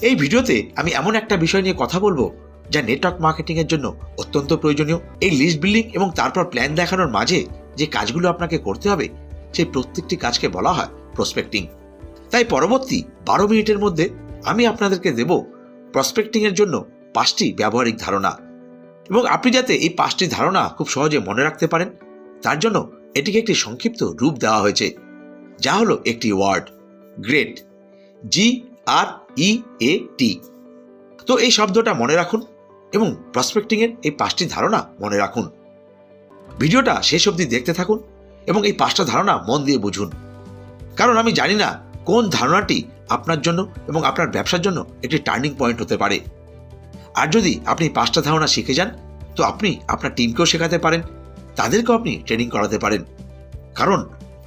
এই ভিডিওতে আমি এমন একটা বিষয় নিয়ে কথা বলবো যা নেটওয়ার্ক মার্কেটিং এর জন্য অত্যন্ত প্রয়োজনীয়। এই লিস্ট বিল্ডিং এবং তারপর প্ল্যান দেখানোর মাঝে যে কাজগুলো আপনাকে করতে হবে সেই প্রত্যেকটি কাজকে বলা হয় প্রসপেক্টিং। তাই পরবর্তী 12 মিনিটের মধ্যে আমি আপনাদেরকে দেব প্রসপেক্টিং এর জন্য 5টি ব্যবহারিক ধারণা, এবং আপনি যাতে এই 5টি ধারণা খুব সহজে মনে রাখতে পারেন তার জন্য এটিকে একটি সংক্ষিপ্ত রূপ দেওয়া হয়েছে, যা হলো একটি ওয়ার্ড, গ্রেট, GREAT। তো এই শব্দটা মনে রাখুন এবং প্রসপেক্টিং এর এই 5টি ধারণা মনে রাখুন। ভিডিওটা শেষ অবধি দেখতে থাকুন এবং এই 5টা ধারণা মন দিয়ে বুঝুন, কারণ আমি জানি না কোন ধারণাটি আপনার জন্য এবং আপনার ব্যবসার জন্য একটি টার্নিং পয়েন্ট হতে পারে। আর যদি আপনি 5টা ধারণা শিখে যান তো আপনি আপনার টিমকেও শেখাতে পারেন, তাদেরকেও আপনি ট্রেনিং করাতে পারেন। কারণ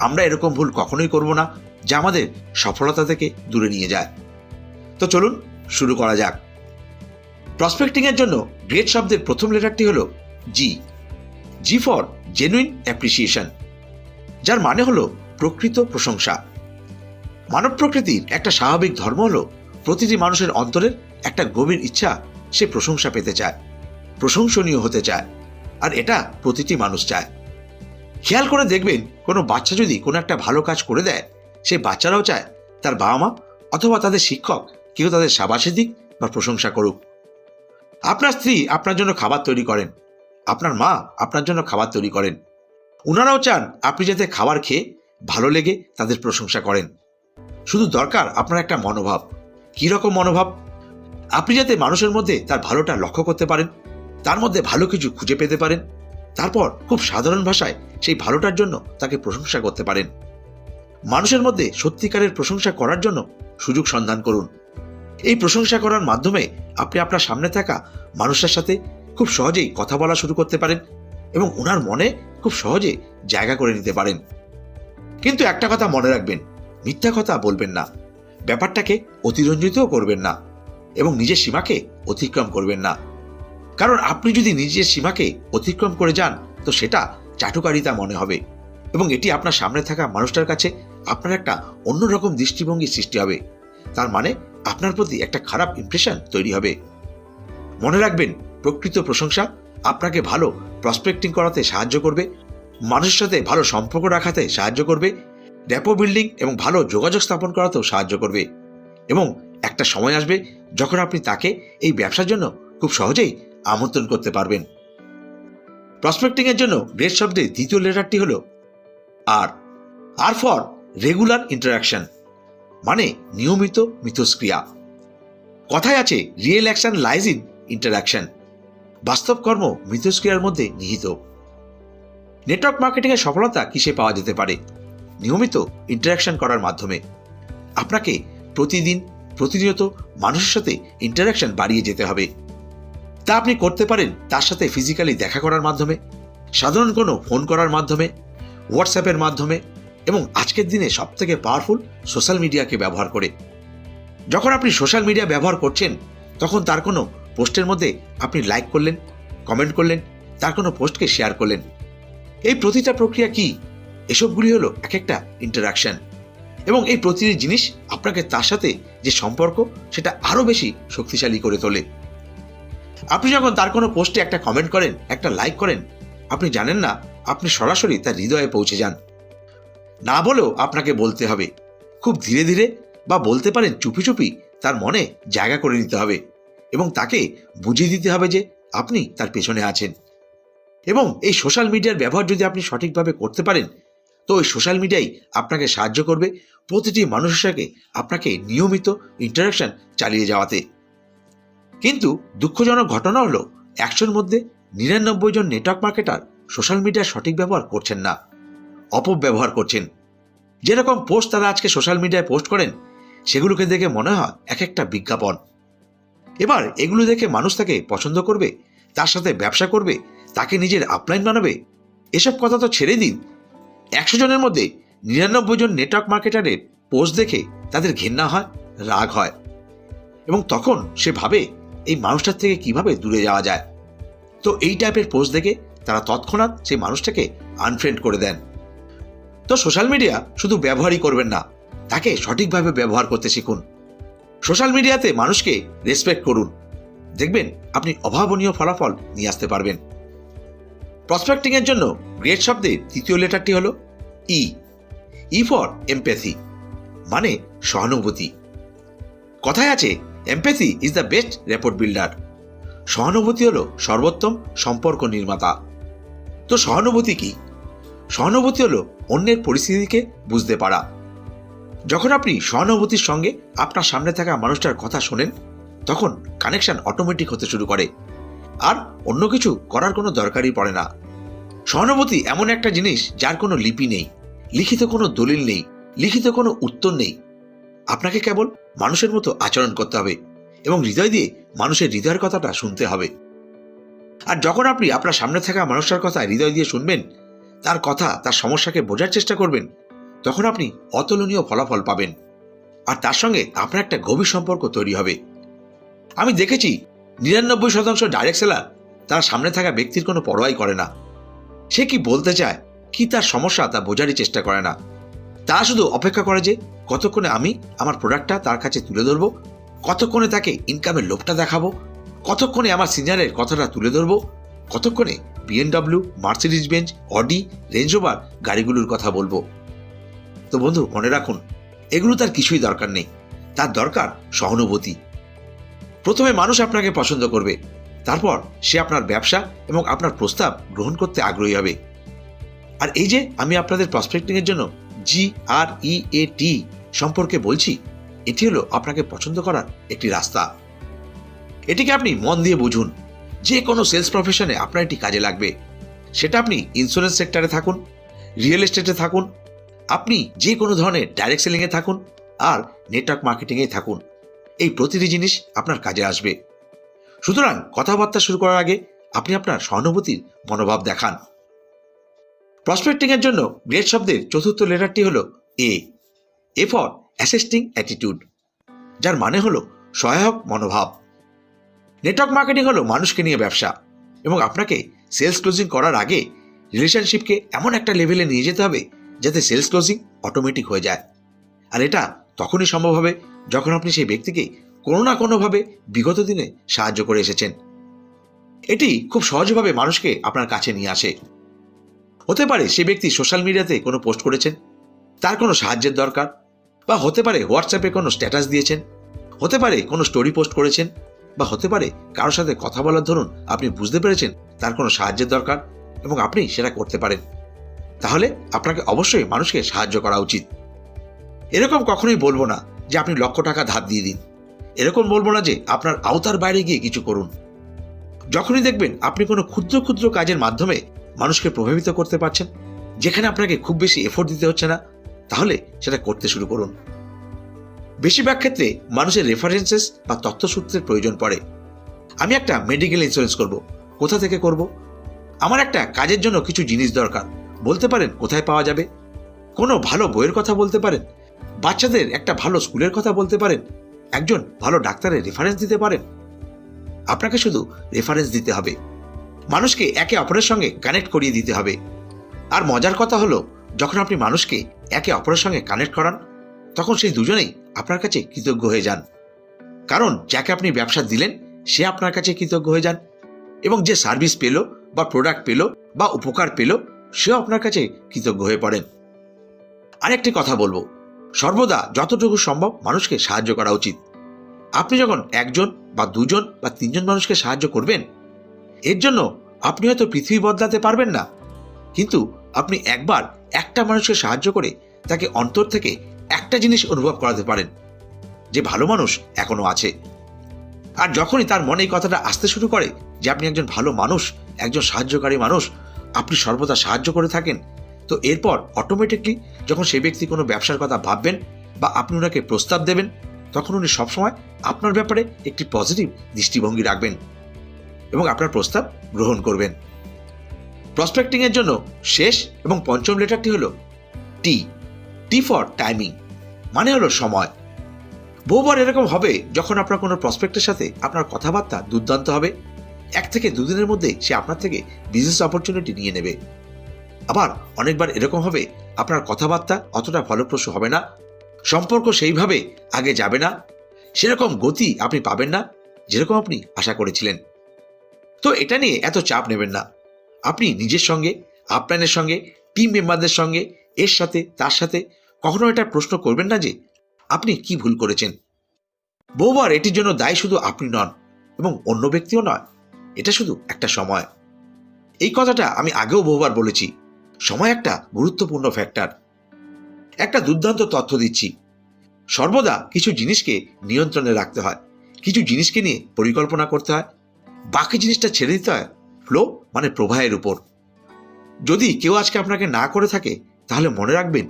আমরা এরকম ভুল কখনোই করব না যা আমাদের সফলতা থেকে দূরে নিয়ে যায়। তো চলুন শুরু করা যাক। প্রসপেক্টিং এর জন্য গ্রেট শব্দের প্রথম লেটারটি হলো জি ফর জেনুইন অ্যাপ্রিসিয়েশন, যার মানে হলো প্রকৃত প্রশংসা। মানব প্রকৃতির একটা স্বাভাবিক ধর্ম হলো প্রতিটি মানুষের অন্তরের একটা গভীর ইচ্ছা সে প্রশংসা পেতে চায়, প্রশংসনীয় হতে চায়, আর এটা প্রতিটি মানুষ চায়। খেয়াল করে দেখবেন কোনো বাচ্চা যদি কোনো একটা ভালো কাজ করে দেয়, সেই বাচ্চারাও চায় তার বাবা মা অথবা তাদের শিক্ষক কেউ তাদের সাবাসী দিক বা প্রশংসা করুক। আপনার স্ত্রী আপনার জন্য খাবার তৈরি করেন, আপনার মা আপনার জন্য খাবার তৈরি করেন, ওনারাও চান আপনি যাতে খাবার খেয়ে ভালো লেগে তাদের প্রশংসা করেন। শুধু দরকার আপনার একটা মনোভাব। কি রকম মনোভাব? আপনি যাতে মানুষের মধ্যে তার ভালোটা লক্ষ্য করতে পারেন, তার মধ্যে ভালো কিছু খুঁজে পেতে পারেন, তারপর খুব সাধারণ ভাষায় সেই ভালোটার জন্য তাকে প্রশংসা করতে পারেন। মানুষের মধ্যে সত্যিকারের প্রশংসা করার জন্য সুযোগ সন্ধান করুন। এই প্রশংসা করার মাধ্যমে আপনি আপনার সামনে থাকা মানুষের সাথে খুব সহজেই কথা বলা শুরু করতে পারেন এবং ওনার মনে খুব সহজে জায়গা করে নিতে পারেন। কিন্তু একটা কথা মনে রাখবেন, মিথ্যা কথা বলবেন না, ব্যাপারটাকে অতিরঞ্জিতও করবেন না এবং নিজের সীমাকে অতিক্রম করবেন না। কারণ আপনি যদি নিজের সীমাকে অতিক্রম করে যান তো সেটা চাটুকারিতা মনে হবে এবং এটি আপনার সামনে থাকা মানুষটার কাছে আপনার একটা অন্যরকম দৃষ্টিভঙ্গি সৃষ্টি হবে। তার মানে আপনার প্রতি একটা খারাপ ইমপ্রেশন তৈরি হবে। মনে রাখবেন, প্রকৃত প্রশংসা আপনাকে ভালো প্রসপেক্টিং করাতে সাহায্য করবে, মানুষের সাথে ভালো সম্পর্ক রাখাতে সাহায্য করবে, র্যাপো বিল্ডিং এবং ভালো যোগাযোগ স্থাপন করাতেও সাহায্য করবে, এবং একটা সময় আসবে যখন আপনি তাকে এই ব্যবসার জন্য খুব সহজেই আমন্ত্রণ করতে পারবেন। প্রসপেক্টিং এর জন্য গ্রেট শব্দের দ্বিতীয় লেটারটি হলো আর ফর রেগুলার ইন্টারাকশন, মানে নিয়মিত মিথস্ক্রিয়া। কথায় আছে real action lies in interaction, বাস্তব কর্ম মিথস্ক্রিয়ার মধ্যে নিহিত। নেটওয়ার্ক মার্কেটিং এর সফলতা কিসে পাওয়া যেতে পারে? নিয়মিত ইন্টারাকশন করার মাধ্যমে। আপনাকে প্রতিনিয়ত মানুষের সাথে ইন্টারাকশন বাড়িয়ে যেতে হবে। তা আপনি করতে পারেন তার সাথে ফিজিক্যালি দেখা করার মাধ্যমে, সাধারণ কোনো ফোন করার মাধ্যমে, হোয়াটসঅ্যাপের মাধ্যমে, এবং আজকের দিনে সবথেকে পাওয়ারফুল সোশ্যাল মিডিয়াকে ব্যবহার করে। যখন আপনি সোশ্যাল মিডিয়া ব্যবহার করছেন তখন তার কোনো পোস্টের মধ্যে আপনি লাইক করলেন, কমেন্ট করলেন, তার কোনো পোস্টকে শেয়ার করলেন। এই প্রতিটা প্রক্রিয়া কি? এসবগুলি হলো এক একটা ইন্টারাকশন, এবং এই প্রতিটি জিনিস আপনাকে তার সাথে যে সম্পর্ক সেটা আরো বেশি শক্তিশালী করে তোলে। আপনি যখন তার কোনো পোস্টে একটা কমেন্ট করেন, একটা লাইক করেন, আপনি জানেন না আপনি সরাসরি তার হৃদয়ে পৌঁছে যান। না বলেও আপনাকে বলতে হবে, খুব ধীরে ধীরে বা বলতে পারেন চুপি চুপি তার মনে জায়গা করে নিতে হবে এবং তাকে বুঝিয়ে দিতে হবে যে আপনি তার পেছনে আছেন। এবং এই সোশ্যাল মিডিয়ার ব্যবহার যদি আপনি সঠিকভাবে করতে পারেন তো ওই সোশ্যাল মিডিয়াই আপনাকে সাহায্য করবে প্রতিটি মানুষের সাথে আপনাকে নিয়মিত ইন্টারাকশন চালিয়ে যাওয়াতে। কিন্তু দুঃখজনক ঘটনা হলো 100-র মধ্যে 99 জন নেটওয়ার্ক মার্কেটার সোশ্যাল মিডিয়ার সঠিক ব্যবহার করছেন না, অপব্যবহার করছেন। যেরকম পোস্ট তারা আজকে সোশ্যাল মিডিয়ায় পোস্ট করেন সেগুলোকে দেখে মনে হয় এক একটা বিজ্ঞাপন। এবার এগুলো দেখে মানুষ তাকে পছন্দ করবে, তার সাথে ব্যবসা করবে, তাকে নিজের আপলাইন বানাবে। এসব কথা তো ছেড়ে দিন, 100 জনের মধ্যে 99 জন নেটওয়ার্ক মার্কেটারের পোস্ট দেখে তাদের ঘৃণা হয়, রাগ হয়, এবং তখন সে ভাবে এই মানুষটার থেকে কিভাবে দূরে যাওয়া যায়। তো এই টাইপের পোস্ট দেখে তারা তৎক্ষণাৎ সেই মানুষটাকে আনফ্রেন্ড করে দেন। তো সোশ্যাল মিডিয়া শুধু ব্যবহারই করবেন না, তাকে সঠিকভাবে ব্যবহার করতে শিখুন। সোশ্যাল মিডিয়াতে মানুষকে রেসপেক্ট করুন, দেখবেন আপনি অভাবনীয় ফলাফল নিয়ে আসতে পারবেন। প্রসপেক্টিং এর জন্য গ্রেট শব্দের তৃতীয় লেটারটি হলো ই। ই ফর এমপ্যাথি, মানে সহানুভূতি। কথায় আছে empathy is the best report builder. সহানুভূতি হলো সর্বোত্তম সম্পর্ক নির্মাতা। তো সহানুভূতি কি? সহানুভূতি হলো অন্যের পরিস্থিতিকে বুঝতে পারা। যখন আপনি সহানুভূতির সঙ্গে আপনার সামনে থাকা মানুষটার কথা শোনেন, তখন কানেকশন অটোমেটিক হতে শুরু করে, আর অন্য কিছু করার কোনো দরকারই পড়ে না। সহানুভূতি এমন একটা জিনিস যার কোনো লিপি নেই, লিখিত কোনো দলিল নেই, লিখিত কোনো উত্তর নেই। আপনাকে কেবল মানুষের মতো আচরণ করতে হবে এবং হৃদয় দিয়ে মানুষের হৃদয়ের কথাটা শুনতে হবে। আর যখন আপনি আপনার সামনে থাকা মানুষটার কথা হৃদয় দিয়ে শুনবেন, তার কথা, তার সমস্যাকে বোঝার চেষ্টা করবেন, তখন আপনি অতুলনীয় ফলাফল পাবেন, আর তার সঙ্গে আপনার একটা গভীর সম্পর্ক তৈরি হবে। আমি দেখেছি 99% ডাইরেক্ট সেলার তার সামনে থাকা ব্যক্তির কোনো পরোয়াই করে না। সে কি বলতে চায়, কি তার সমস্যা, তা বোঝারই চেষ্টা করে না। তা শুধু অপেক্ষা করে যে কতক্ষণে আমি আমার প্রোডাক্টটা তার কাছে তুলে ধরবো, কতক্ষণে তাকে ইনকামের লোভটা দেখাবো, কতক্ষণে আমার সিনিয়রের কথাটা তুলে ধরবো, কতক্ষণে BMW, Mercedes Benz, Audi, Range Rover গাড়িগুলোর কথা বলবো। তো বন্ধু, মনে রাখুন, এগুলো তার কিছুই দরকার নেই। তার দরকার সহানুভূতি। প্রথমে মানুষ আপনাকে পছন্দ করবে, তারপর সে আপনার ব্যবসা এবং আপনার প্রস্তাব গ্রহণ করতে আগ্রহী হবে। আর এই যে আমি আপনাদের প্রসপেক্টিং এর জন্য GREAT সম্পর্কে বলছি, এটি হলো আপনাকে পছন্দ করার একটি রাস্তা। এটিকে আপনি মন দিয়ে বুঝুন। যে কোনো সেলস প্রফেশনে আপনার এটি কাজে লাগবে। সেটা আপনি ইন্স্যুরেন্স সেক্টরে থাকুন, রিয়েল এস্টেটে থাকুন, আপনি যে কোনো ধরনের ডাইরেক্ট সেলিংয়ে থাকুন, আর নেটওয়ার্ক মার্কেটিংয়ে থাকুন, এই প্রতিটি জিনিস আপনার কাজে আসবে। সুতরাং কথাবার্তা শুরু করার আগে আপনি আপনার সহানুভূতির মনোভাব দেখান। প্রসপেক্টিং এর জন্য গ্রেট শব্দের চতুর্থ লেটারটি হলো এ। এ ফর অ্যাসিস্টিং অ্যাটিটিউড, যার মানে হলো সহায়ক মনোভাব। নেটওয়ার্ক মার্কেটিং হলো মানুষকে নিয়ে ব্যবসা, এবং আপনাকে সেলস ক্লোজিং করার আগে রিলেশনশিপকে এমন একটা লেভেলে নিয়ে যেতে হবে যাতে সেলস ক্লোজিং অটোমেটিক হয়ে যায়। আর এটা তখনই সম্ভব হবে যখন আপনি সেই ব্যক্তিকে কোনো না কোনোভাবে বিগত দিনে সাহায্য করে এসেছেন। এটি খুব সহজভাবে মানুষকে আপনার কাছে নিয়ে আসে। হতে পারে সে ব্যক্তি সোশ্যাল মিডিয়াতে কোনো পোস্ট করেছেন, তার কোনো সাহায্যের দরকার, বা হতে পারে হোয়াটসঅ্যাপে কোনো স্ট্যাটাস দিয়েছেন, হতে পারে কোনো স্টোরি পোস্ট করেছেন, বা হতে পারে কারোর সাথে কথা বলার ধরুন আপনি বুঝতে পেরেছেন তার কোনো সাহায্যের দরকার এবং আপনি সেটা করতে পারেন। তাহলে আপনাকে অবশ্যই মানুষকে সাহায্য করা উচিত। এরকম কখনোই বলবো না যে আপনি লক্ষ টাকা ধার দিয়ে দিন। এরকম বলবো না যে আপনার আওতার বাইরে গিয়ে কিছু করুন। যখনই দেখবেন আপনি কোনো ক্ষুদ্র ক্ষুদ্র কাজের মাধ্যমে মানুষকে প্রভাবিত করতে পারছেন, যেখানে আপনাকে খুব বেশি এফোর্ট দিতে হচ্ছে না, তাহলে সেটা করতে শুরু করুন। বেশিরভাগ ক্ষেত্রে মানুষের রেফারেন্সেস বা তথ্যসূত্রের প্রয়োজন পড়ে। আমি একটা মেডিকেল ইন্স্যুরেন্স করব, কোথা থেকে করব? আমার একটা কাজের জন্য কিছু জিনিস দরকার, বলতে পারেন কোথায় পাওয়া যাবে? কোনো ভালো বইয়ের কথা বলতে পারেন, বাচ্চাদের একটা ভালো স্কুলের কথা বলতে পারেন, একজন ভালো ডাক্তারের রেফারেন্স দিতে পারেন। আপনাকে শুধু রেফারেন্স দিতে হবে, মানুষকে একে অপরের সঙ্গে কানেক্ট করিয়ে দিতে হবে। আর মজার কথা হলো, যখন আপনি মানুষকে একে অপরের সঙ্গে কানেক্ট করান, তখন সেই দুজনেই আপনার কাছে কৃতজ্ঞ হয়ে যান। কারণ যাকে আপনি ব্যবসা দিলেন সে আপনার কাছে কৃতজ্ঞ হয়ে যান, এবং যে সার্ভিস পেল বা প্রোডাক্ট পেল বা উপকার পেল সেও আপনার কাছে কৃতজ্ঞ হয়ে পড়েন। আরেকটি কথা বলবো, সর্বদা যতটুকু সম্ভব মানুষকে সাহায্য করা উচিত। আপনি যখন একজন বা দুজন বা তিনজন মানুষকে সাহায্য করবেন, এর জন্য আপনি হয়তো পৃথিবী বদলাতে পারবেন না, কিন্তু আপনি একবার একটা মানুষকে সাহায্য করে তাকে অন্তর থেকে একটা জিনিস অনুভব করাতে পারেন, যে ভালো মানুষ এখনো আছে। আর যখনই তার মনে এই কথাটা আসতে শুরু করে যে আপনি একজন ভালো মানুষ, একজন সাহায্যকারী মানুষ, আপনি সর্বদা সাহায্য করে থাকেন, তো এরপর অটোমেটিকলি যখন সেই ব্যক্তি কোনো ব্যবসার কথা ভাববেন বা আপনি ওনাকে প্রস্তাব দেবেন, তখন উনি সবসময় আপনার ব্যাপারে একটি পজিটিভ দৃষ্টিভঙ্গি রাখবেন এবং আপনার প্রস্তাব গ্রহণ করবেন। প্রসপেক্টিং এর জন্য শেষ এবং পঞ্চম লেটারটি হলো টি। টি ফর টাইমিং, মানে হলো সময়। বহুবার এরকম হবে যখন আপনার কোনো প্রসপেক্টের সাথে আপনার কথাবার্তা দুর্দান্ত হবে, 1 থেকে 2 দিনের মধ্যে সে আপনার থেকে বিজনেস অপরচুনিটি নিয়ে নেবে। আবার অনেকবার এরকম হবে আপনার কথাবার্তা অতটা ফলপ্রসূ হবে না, সম্পর্ক সেইভাবে আগে যাবে না, সেরকম গতি আপনি পাবেন না যেরকম আপনি আশা করেছিলেন। তো এটা নিয়ে এত চাপ নেবেন না। আপনি নিজের সঙ্গে, আপনাদের সঙ্গে, টিম মেম্বারদের সঙ্গে, এর সাথে তার সাথে কখনো এটা প্রশ্ন করবেন না যে আপনি কি ভুল করেছেন। বহুবার এটির জন্য দায়ী শুধু আপনি নন এবং অন্য ব্যক্তিও নয়, এটা শুধু একটা সময়। এই কথাটা আমি আগেও বহুবার বলেছি, সময় একটা গুরুত্বপূর্ণ ফ্যাক্টর। একটা দুর্দান্ত তথ্য দিচ্ছি, সর্বদা কিছু জিনিসকে নিয়ন্ত্রণে রাখতে হয়, কিছু জিনিসকে নিয়ে পরিকল্পনা করতে হয়, বাকি জিনিসটা ছেড়ে দিতে হয় ফ্লো মানে প্রবাহের উপর। যদি কেউ আজকে আপনাকে না করে থাকে তাহলে মনে রাখবেন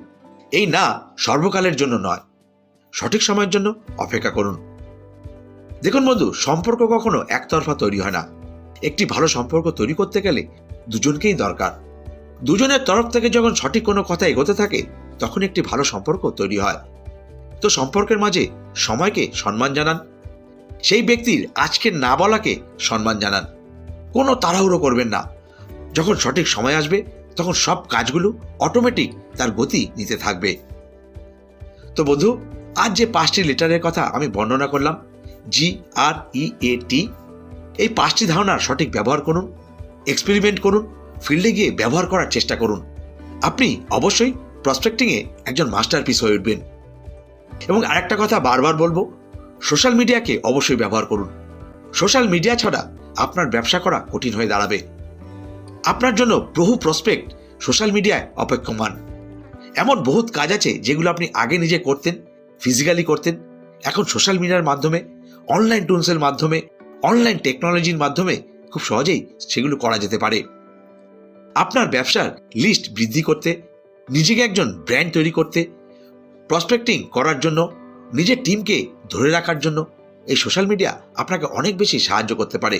এই না সর্বকালের জন্য নয়, সঠিক সময়ের জন্য অপেক্ষা করুন। দেখুন বন্ধু, সম্পর্ক কখনো একতরফা তৈরি হয় না। একটি ভালো সম্পর্ক তৈরি করতে গেলে দুজনকেই দরকার। দুজনের তরফ থেকে যখন সঠিক কোনো কথা এগোতে থাকে তখন একটি ভালো সম্পর্ক তৈরি হয়। তো সম্পর্কের মাঝে সময়কে সম্মান জানান, সেই ব্যক্তির আজকের না বলাকে সম্মান জানান। কোনো তাড়াহুড়ো করবেন না। যখন সঠিক সময় আসবে তখন সব কাজগুলো অটোমেটিক তার গতি নিতে থাকবে। তো বন্ধু, আজ যে 5টি লেটারের কথা আমি বর্ণনা করলাম, GREAT, এই 5টি ধারণার সঠিক ব্যবহার করুন, এক্সপেরিমেন্ট করুন, ফিল্ডে গিয়ে ব্যবহার করার চেষ্টা করুন। আপনি অবশ্যই প্রসপেক্টিংয়ে একজন মাস্টারপিস হয়ে উঠবেন। এবং আরেকটা কথা বারবার বলবো, সোশ্যাল মিডিয়াকে অবশ্যই ব্যবহার করুন। সোশ্যাল মিডিয়া ছাড়া আপনার ব্যবসা করা কঠিন হয়ে দাঁড়াবে। আপনার জন্য বহু প্রসপেক্ট সোশ্যাল মিডিয়ায় অপেক্ষমান। এমন বহুত কাজ আছে যেগুলো আপনি আগে নিজে করতেন, ফিজিক্যালি করতেন, এখন সোশ্যাল মিডিয়ার মাধ্যমে, অনলাইন টুলসের মাধ্যমে, অনলাইন টেকনোলজির মাধ্যমে খুব সহজেই সেগুলো করা যেতে পারে। আপনার ব্যবসার লিস্ট বৃদ্ধি করতে, নিজেকে একজন ব্র্যান্ড তৈরি করতে, প্রসপেক্টিং করার জন্য, নিজের টিমকে ধরে রাখার জন্য এই সোশ্যাল মিডিয়া আপনাকে অনেক বেশি সাহায্য করতে পারে।